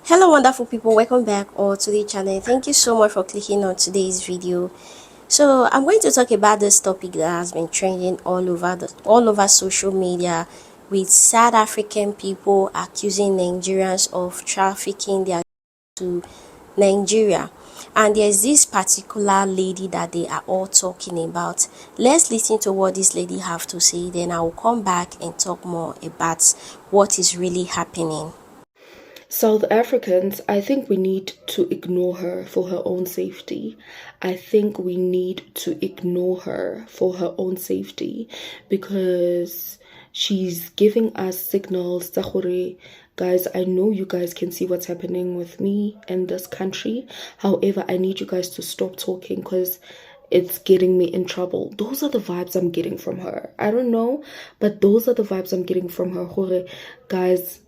Hello wonderful people, welcome back or to the channel. Thank you so much for clicking on today's video. So I'm going to talk about this topic that has been trending all over social media, with South African people accusing Nigerians of trafficking their to Nigeria. And there's this particular lady that they are all talking about. Let's listen to what this lady have to say, then I will come back and talk more about what is really happening. South Africans, I think we need to ignore her for her own safety. I think we need to ignore her for her own safety because she's giving us signals. Guys, I know you guys can see what's happening with me and this country. However, I need you guys to stop talking because it's getting me in trouble. Those are the vibes I'm getting from her. I don't know, but those are the vibes I'm getting from her. Guys,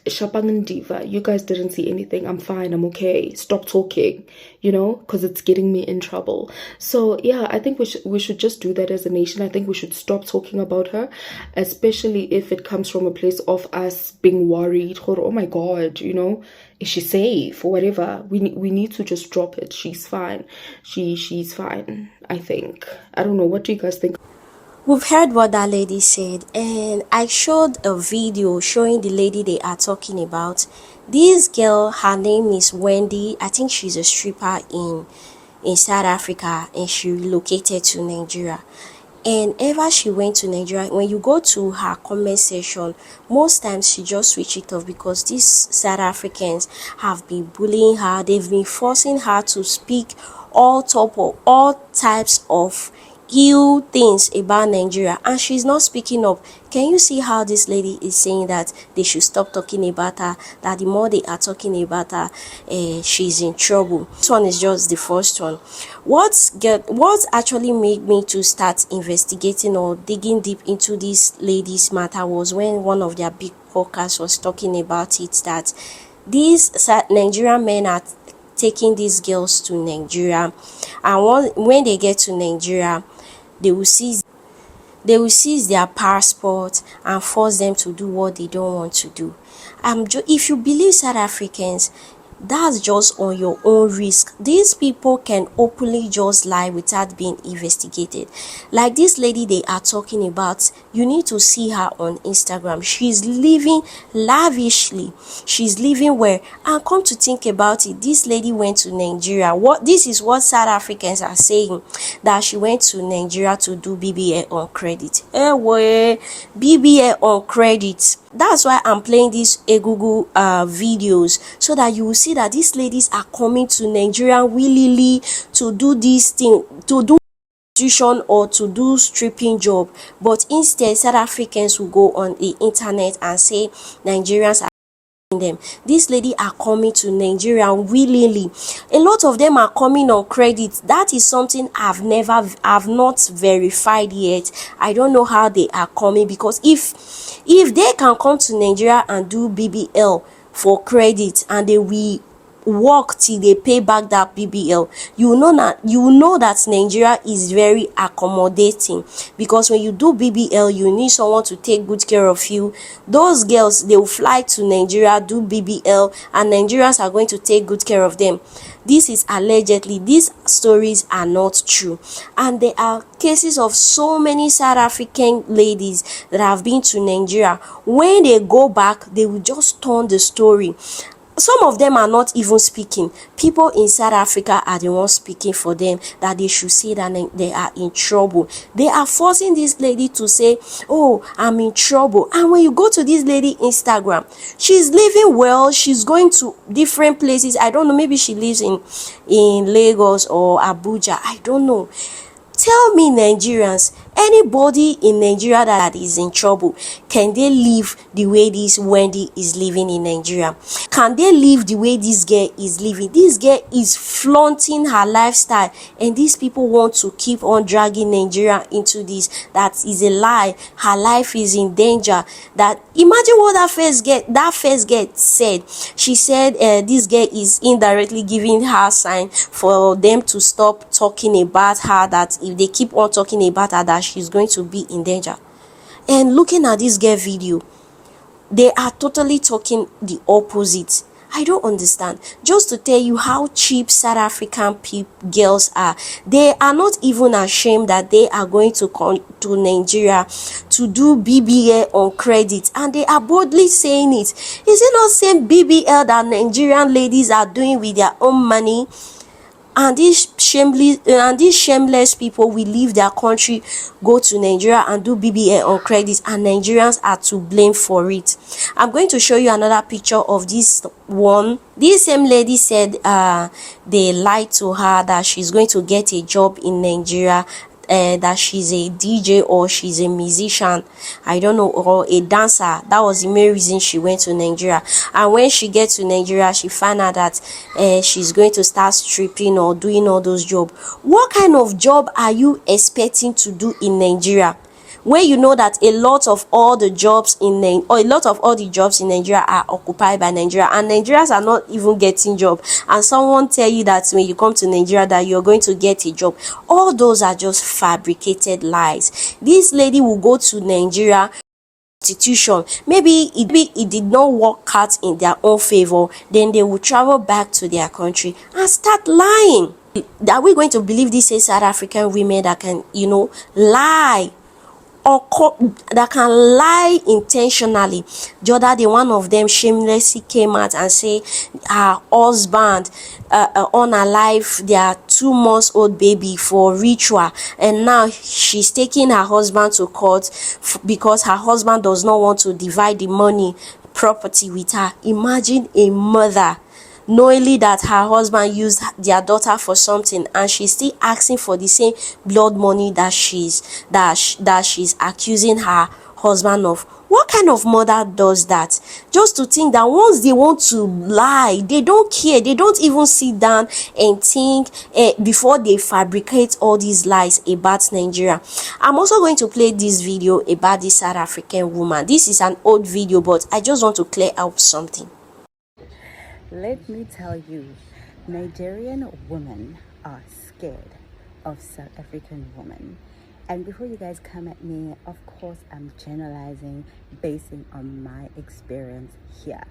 Shapang and Diva, you guys didn't see anything. I'm fine. I'm okay. Stop talking, because it's getting me in trouble. So yeah, I think we should just do that as a nation. I think we should stop talking about her, especially if it comes from a place of us being worried. Oh my God, is she safe or whatever? We need to just drop it. She's fine. She's fine. I think. I don't know. What do you guys think? We've heard what that lady said, and I showed a video showing the lady they are talking about. This girl, her name is Wendy. I think she's a stripper in South Africa, and she relocated to Nigeria. And ever she went to Nigeria, when you go to her comment section, most times she just switch it off because these South Africans have been bullying her. They've been forcing her to speak all types of ill things about Nigeria, and she's not speaking up. Can you see how this lady is saying that they should stop talking about her, that the more they are talking about her, she's in trouble? This one is just the first one. What actually made me to start investigating or digging deep into this lady's matter was when one of their big podcasts was talking about it, that these Nigerian men are taking these girls to Nigeria, and when they get to Nigeria, they will seize their passport and force them to do what they don't want to do. If you believe South Africans, that's just on your own risk. These people can openly just lie without being investigated. Like this lady they are talking about, you need to see her on Instagram. She's living lavishly. She's living well. And come to think about it, this lady went to Nigeria. This is what South Africans are saying, that she went to Nigeria to do BBA on credit. BBA on credit. That's why I'm playing these Google videos, so that you will see that these ladies are coming to Nigeria willingly to do this thing, to do prostitution or to do stripping job. But instead, South Africans will go on the internet and say Nigerians are them. These ladies are coming to Nigeria willingly. A lot of them are coming on credit. That is something I've not verified yet. I don't know how they are coming, because if they can come to Nigeria and do BBL for credit and they will work till they pay back that BBL, you know that Nigeria is very accommodating, because when you do BBL, you need someone to take good care of you. Those girls, they will fly to Nigeria, do BBL, and Nigerians are going to take good care of them. This is allegedly. These stories are not true, and there are cases of so many South African ladies that have been to Nigeria. When they go back, they will just turn the story. Some of them are not even speaking. People in South Africa are the ones speaking for them, that they should say that they are in trouble. They are forcing this lady to say, oh, I'm in trouble. And when you go to this lady Instagram, she's living well. She's going to different places. I don't know, maybe she lives in Lagos or Abuja. I don't know. Tell me, Nigerians, anybody in Nigeria that is in trouble, can they live the way this Wendy is living in Nigeria? Can they live the way this girl is living? This girl is flaunting her lifestyle, and these people want to keep on dragging Nigeria into this. That is a lie. Her life is in danger. That, imagine what that first girl said. She said this girl is indirectly giving her sign for them to stop talking about her, that if they keep on talking about her, that she's going to be in danger. And looking at this girl video, they are totally talking the opposite. I don't understand. Just to tell you how cheap South African girls are, they are not even ashamed that they are going to come to Nigeria to do BBL on credit, and they are boldly saying it. Is it not same BBL that Nigerian ladies are doing with their own money? And these shameless people will leave their country, go to Nigeria and do BBL on credit, and Nigerians are to blame for it. I'm going to show you another picture of this one. This same lady said they lied to her that she's going to get a job in Nigeria, that she's a DJ or she's a musician, I don't know, or a dancer. That was the main reason she went to Nigeria. And when she gets to Nigeria, she found out that she's going to start stripping or doing all those jobs. What kind of job are you expecting to do in Nigeria, when you know that a lot of all the jobs in Nigeria are occupied by Nigeria, and Nigerians are not even getting job, and someone tell you that when you come to Nigeria that you're going to get a job? All those are just fabricated lies. This lady will go to Nigeria institution, maybe it did not work out in their own favor, then they will travel back to their country and start lying. Are we going to believe these South African women that can, lie, or that can lie intentionally? The other day, one of them shamelessly came out and say her husband unalive their 2-month-old baby for ritual, and now she's taking her husband to court because her husband does not want to divide the money property with her. Imagine a mother knowingly that her husband used their daughter for something, and she's still asking for the same blood money that she's accusing her husband of. What kind of mother does that? Just to think that once they want to lie, they don't care, they don't even sit down and think before they fabricate all these lies about Nigeria. I'm also going to play this video about this South African woman. This is an old video, but I just want to clear up something. Let me tell you, Nigerian women are scared of South African women. And before you guys come at me, of course, I'm generalizing basing on my experience here.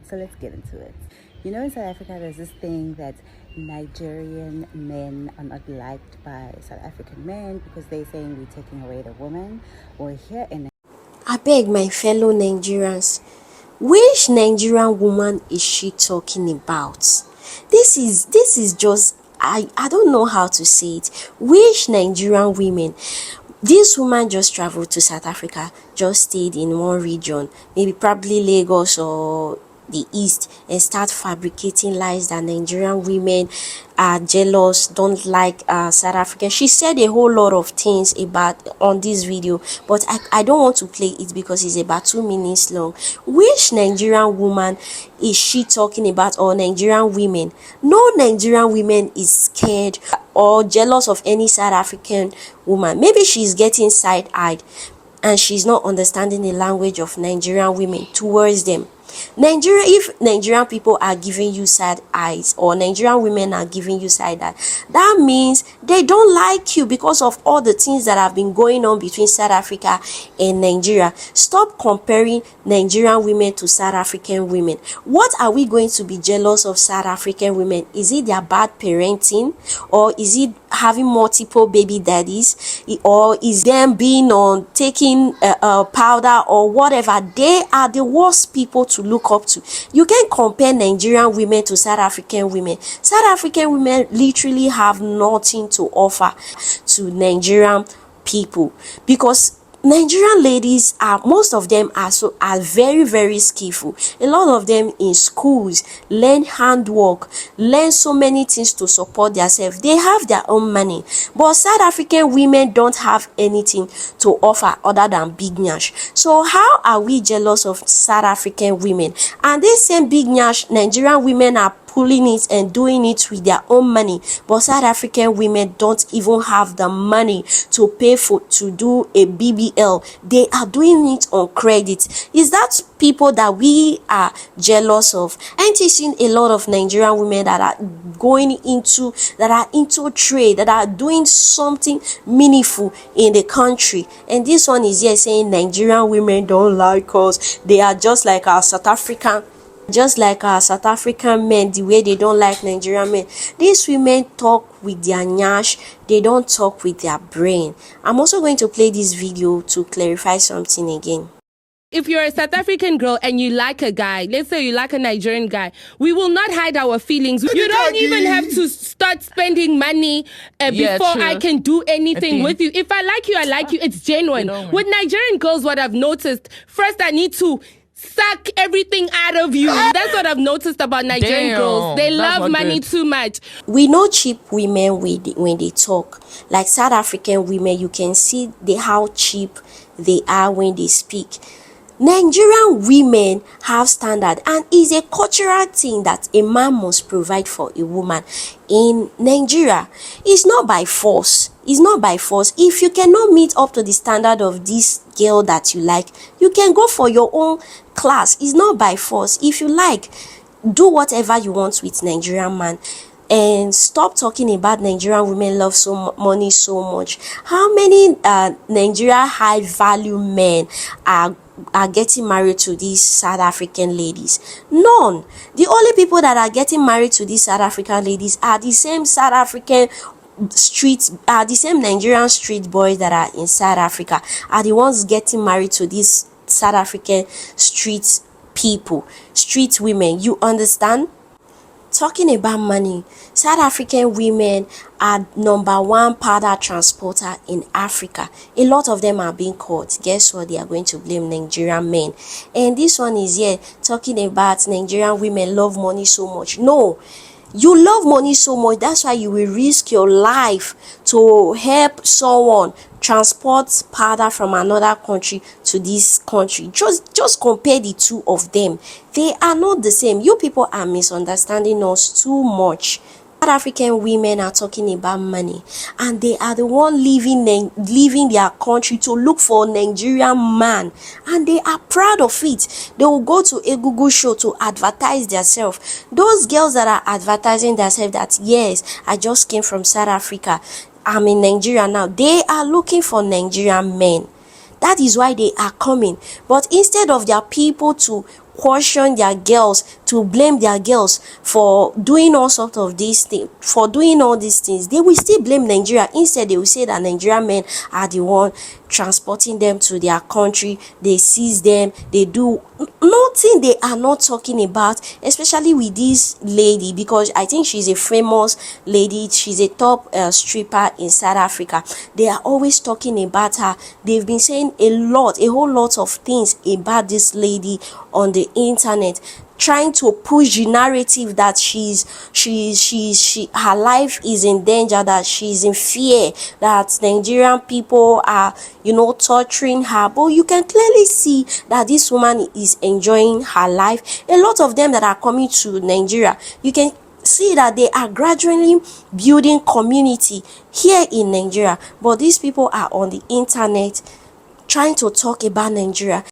So let's get into it. You know, in South Africa, there's this thing that Nigerian men are not liked by South African men because they're saying we're taking away the woman. Well, here in I beg my fellow Nigerians, which Nigerian woman is she talking about? This is just, I don't know how to say it. Which Nigerian women? This woman just traveled to South Africa, just stayed in one region, maybe probably Lagos or the east, and start fabricating lies that Nigerian women are jealous, don't like South Africa. She said a whole lot of things about on this video, but I don't want to play it because it's about 2 minutes long. Which Nigerian woman is she talking about, or Nigerian women? No Nigerian women is scared or jealous of any South African woman. Maybe she's getting side-eyed and she's not understanding the language of Nigerian women towards them. If Nigerian people are giving you side eyes, or Nigerian women are giving you side eye, that means they don't like you because of all the things that have been going on between South Africa and Nigeria. Stop comparing Nigerian women to South African women. What are we going to be jealous of South African women? Is it their bad parenting, or is it having multiple baby daddies, or is them being on taking powder or whatever? They are the worst people to look up to. You can't compare Nigerian women to South African women. South African women literally have nothing to offer to Nigerian people, because Nigerian ladies most of them are very, very skillful. A lot of them in schools learn handwork, learn so many things to support themselves. They have their own money, but South African women don't have anything to offer other than big nyash. So how are we jealous of South African women? And this same big nyash, Nigerian women are pulling it and doing it with their own money, but South African women don't even have the money to pay to do a BBL. They are doing it on credit. Is that people that we are jealous of? Ain't you seen a lot of Nigerian women that are into trade, that are doing something meaningful in the country? And this one is here saying Nigerian women don't like us, they are just like our South African Just like our South African men, the way they don't like Nigerian men, these women talk with their nyash, they don't talk with their brain. I'm also going to play this video to clarify something again. If you're a South African girl and you like a guy, let's say you like a Nigerian guy, we will not hide our feelings. You don't even have to start spending money before I can do anything with you. If I like you, I like you. It's genuine. With Nigerian girls, what I've noticed, first I need to suck everything out of you. That's what I've noticed about Nigerian girls. They love money too much. We know cheap women when they talk. Like South African women, you can see how cheap they are when they speak. Nigerian women have standard, and is a cultural thing that a man must provide for a woman in Nigeria. It's not by force. It's not by force. If you cannot meet up to the standard of this girl that you like, you can go for your own class. It's not by force. If you like, do whatever you want with Nigerian man. And stop talking about Nigerian women love money so much. How many Nigeria high value men are getting married to these South African ladies? None. The only people that are getting married to these South African ladies are the same South African the same Nigerian street boys that are in South Africa are the ones getting married to these South African street people, street women. You understand? Talking about money, South African women are #1 powder transporter in Africa. A lot of them are being caught. Guess what? They are going to blame Nigerian men. And this one is here talking about Nigerian women love money so much. No, you love money so much. That's why you will risk your life to help someone transport powder from another country to this country. Just compare the two of them. They are not the same. You people are misunderstanding us too much. South African women are talking about money, and they are the one leaving their country to look for a Nigerian man, and they are proud of it. They will go to a Google show to advertise themselves. Those girls that are advertising themselves that yes, I just came from South Africa, I'm in Nigeria now, they are looking for Nigerian men. That is why they are coming. But instead of their people to caution their girls, to blame their girls for doing all sorts of these things, for doing all these things, they will still blame Nigeria. Instead, they will say that Nigerian men are the one transporting them to their country. They seize them. They do nothing they are not talking about, especially with this lady, because I think she's a famous lady. She's a top stripper in South Africa. They are always talking about her. They've been saying a whole lot of things about this lady on the internet, trying to push the narrative that her life is in danger, that she's in fear, that Nigerian people are torturing her. But you can clearly see that this woman is enjoying her life. A lot of them that are coming to Nigeria, you can see that they are gradually building community here in Nigeria. But these people are on the internet trying to talk about Nigeria.